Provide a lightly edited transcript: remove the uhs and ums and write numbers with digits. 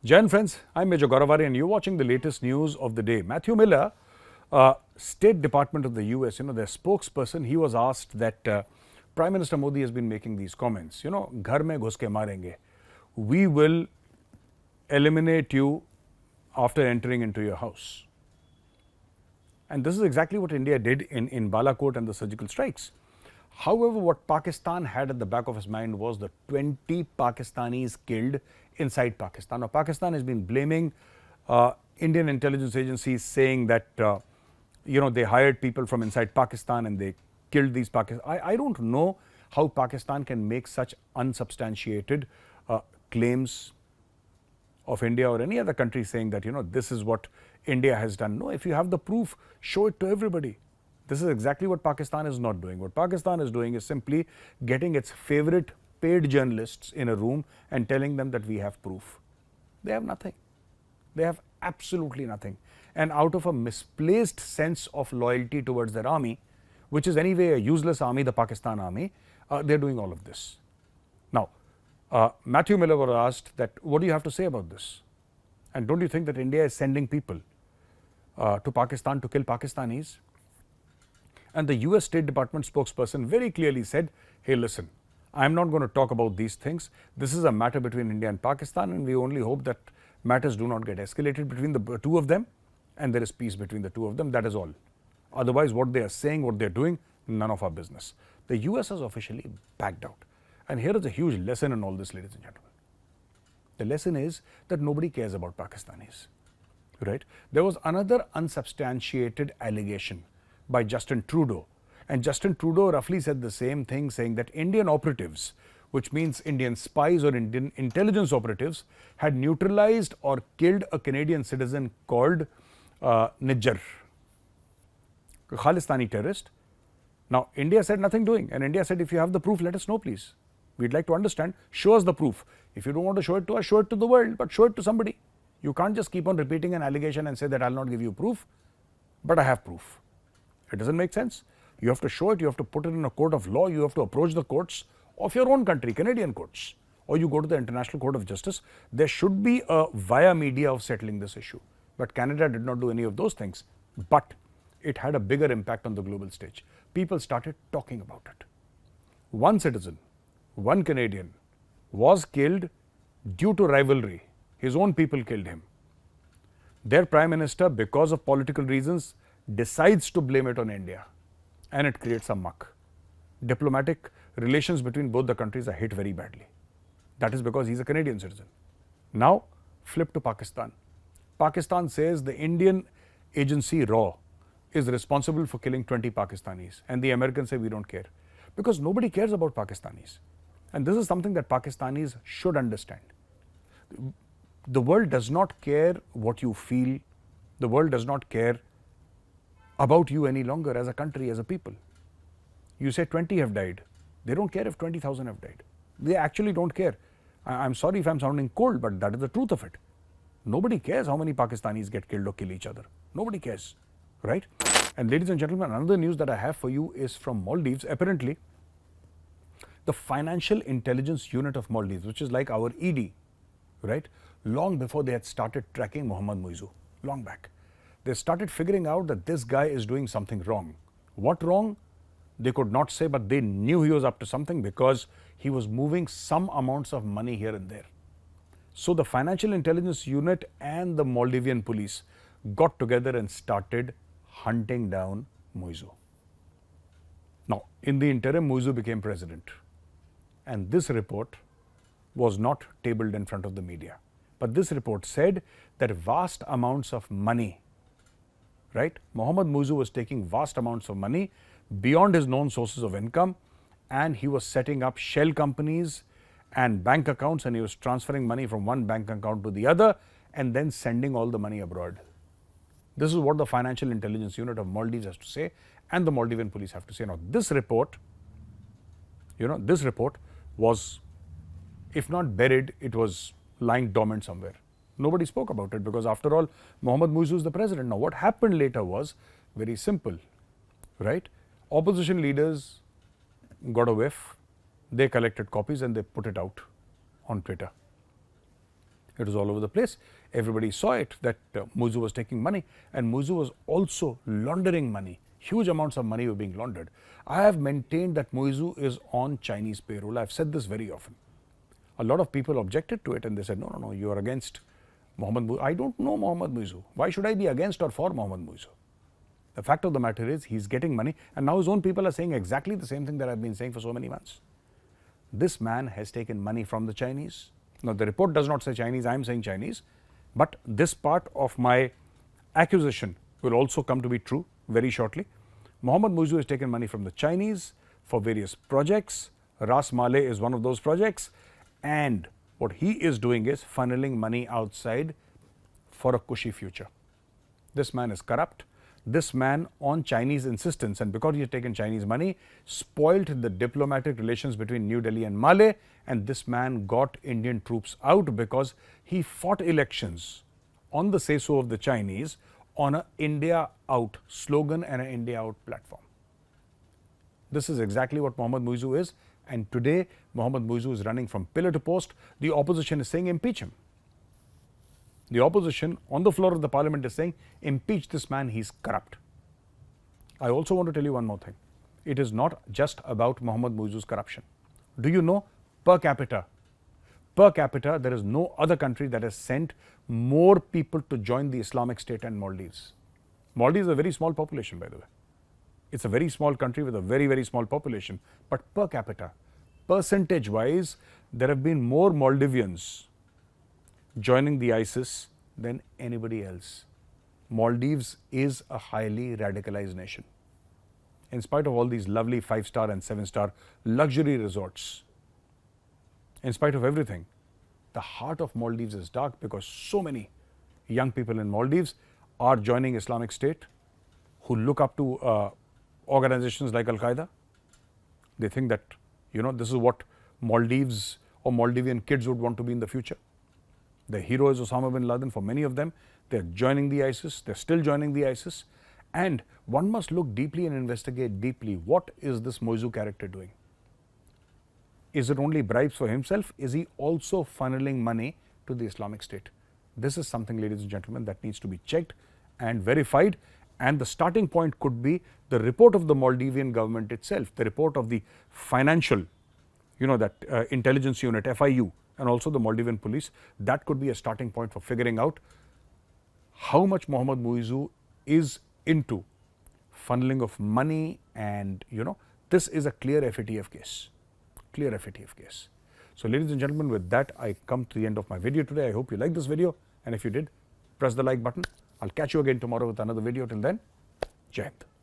Jai Hind friends, I'm Major Gaurav Arya and you're watching the latest news of the day. Matthew Miller, State Department of the US, their spokesperson, he was asked that Prime Minister Modi has been making these comments, ghar mein ghus ke marenge. We will eliminate you after entering into your house. And this is exactly what India did in Balakot and the surgical strikes. However, what Pakistan had at the back of his mind was the 20 Pakistanis killed inside Pakistan. Now, Pakistan has been blaming Indian intelligence agencies, saying that, they hired people from inside Pakistan and they killed these Pakistanis. I don't know how Pakistan can make such unsubstantiated claims of India or any other country saying that, this is what India has done. No, if you have the proof, show it to everybody. This is exactly what Pakistan is not doing. What Pakistan is doing is simply getting its favorite paid journalists in a room and telling them that we have proof. They have nothing. They have absolutely nothing. And out of a misplaced sense of loyalty towards their army, which is anyway a useless army, the Pakistan army, they're doing all of this. Now, Matthew Miller was asked that, what do you have to say about this? And don't you think that India is sending people to Pakistan to kill Pakistanis? And the US State Department spokesperson very clearly said, hey, listen, I'm not going to talk about these things. This is a matter between India and Pakistan, and we only hope that matters do not get escalated between the two of them, and there is peace between the two of them. That is all. Otherwise, what they are saying, what they're doing, none of our business. The US has officially backed out. And here is a huge lesson in all this, ladies and gentlemen. The lesson is that nobody cares about Pakistanis, right? There was another unsubstantiated allegation by Justin Trudeau. And Justin Trudeau roughly said the same thing, saying that Indian operatives, which means Indian spies or Indian intelligence operatives, had neutralized or killed a Canadian citizen called Nijjar, a Khalistani terrorist. Now, India said nothing doing. And India said, if you have the proof, let us know, please. We'd like to understand. Show us the proof. If you don't want to show it to us, show it to the world, but show it to somebody. You can't just keep on repeating an allegation and say that I'll not give you proof, but I have proof. It doesn't make sense. You have to show it, you have to put it in a court of law, you have to approach the courts of your own country, Canadian courts, or you go to the International Court of Justice. There should be a via media of settling this issue. But Canada did not do any of those things. But it had a bigger impact on the global stage. People started talking about it. One citizen, one Canadian, was killed due to rivalry. His own people killed him. Their Prime Minister, because of political reasons, decides to blame it on India, and it creates a muck. Diplomatic relations between both the countries are hit very badly. That is because he's a Canadian citizen. Now, flip to Pakistan. Pakistan says the Indian agency RAW is responsible for killing 20 Pakistanis, and the Americans say we don't care, because nobody cares about Pakistanis. And this is something that Pakistanis should understand. The world does not care what you feel. The world does not care about you any longer as a country, as a people. You say 20 have died. They don't care if 20,000 have died. They actually don't care. I'm sorry if I'm sounding cold, but that is the truth of it. Nobody cares how many Pakistanis get killed or kill each other. Nobody cares, right? And ladies and gentlemen, another news that I have for you is from Maldives. Apparently, the Financial Intelligence Unit of Maldives, which is like our ED, right? Long before they had started tracking Mohamed Muizzu, long back. They started figuring out that this guy is doing something wrong. What wrong? They could not say, but they knew he was up to something because he was moving some amounts of money here and there. So the Financial Intelligence Unit and the Maldivian police got together and started hunting down Muizzu. Now, in the interim, Muizzu became president. And this report was not tabled in front of the media. But this report said that vast amounts of money, right? Mohamed Muizzu was taking vast amounts of money beyond his known sources of income, and he was setting up shell companies and bank accounts, and he was transferring money from one bank account to the other and then sending all the money abroad. This is what the Financial Intelligence Unit of Maldives has to say, and the Maldivian police have to say. Now, this report, this report was, if not buried, it was lying dormant somewhere. Nobody spoke about it because, after all, Mohamed Muizzu is the president. Now, what happened later was very simple, right? Opposition leaders got a whiff, they collected copies and they put it out on Twitter. It was all over the place. Everybody saw it that Muizzu was taking money, and Muizzu was also laundering money. Huge amounts of money were being laundered. I have maintained that Muizzu is on Chinese payroll. I've said this very often. A lot of people objected to it and they said, no, you are against Mohamed Muizzu. I don't know Mohamed Muizzu. Why should I be against or for Mohamed Muizzu? The fact of the matter is he's getting money, and now his own people are saying exactly the same thing that I've been saying for so many months. This man has taken money from the Chinese. Now, the report does not say Chinese, I am saying Chinese, but this part of my accusation will also come to be true very shortly. Mohamed Muizzu has taken money from the Chinese for various projects. Ras Malay is one of those projects, and what he is doing is funneling money outside for a cushy future. This man is corrupt. This man, on Chinese insistence, and because he had taken Chinese money, spoiled the diplomatic relations between New Delhi and Malé, and this man got Indian troops out because he fought elections on the say-so of the Chinese on an India out slogan and an India out platform. This is exactly what Mohamed Muizzu is, and today Mohamed Muizzu is running from pillar to post. The opposition is saying impeach him. The opposition on the floor of the parliament is saying impeach this man, he's corrupt. I also want to tell you one more thing. It is not just about Mohamed Muizzu's corruption. Do you know, per capita, there is no other country that has sent more people to join the Islamic State and Maldives. Maldives is a very small population, by the way. It's a very small country with a very, very small population. But per capita, percentage wise, there have been more Maldivians joining the ISIS than anybody else. Maldives is a highly radicalized nation. In spite of all these lovely 5-star and 7-star luxury resorts, in spite of everything, the heart of Maldives is dark because so many young people in Maldives are joining Islamic State who look up to organizations like Al-Qaeda. They think that, this is what Maldives or Maldivian kids would want to be in the future. The hero is Osama bin Laden. For many of them, they're joining the ISIS, they're still joining the ISIS, and one must look deeply and investigate deeply, what is this Muizzu character doing? Is it only bribes for himself? Is he also funneling money to the Islamic State? This is something, ladies and gentlemen, that needs to be checked and verified, and the starting point could be the report of the Maldivian government itself, the report of the financial, intelligence unit, FIU, and also the Maldivian police. That could be a starting point for figuring out how much Mohamed Muizzu is into funneling of money, and this is a clear FATF case. Clear FATF case. So, ladies and gentlemen, with that I come to the end of my video today. I hope you liked this video, and if you did, press the like button. I'll catch you again tomorrow with another video. Till then, Jai Hind.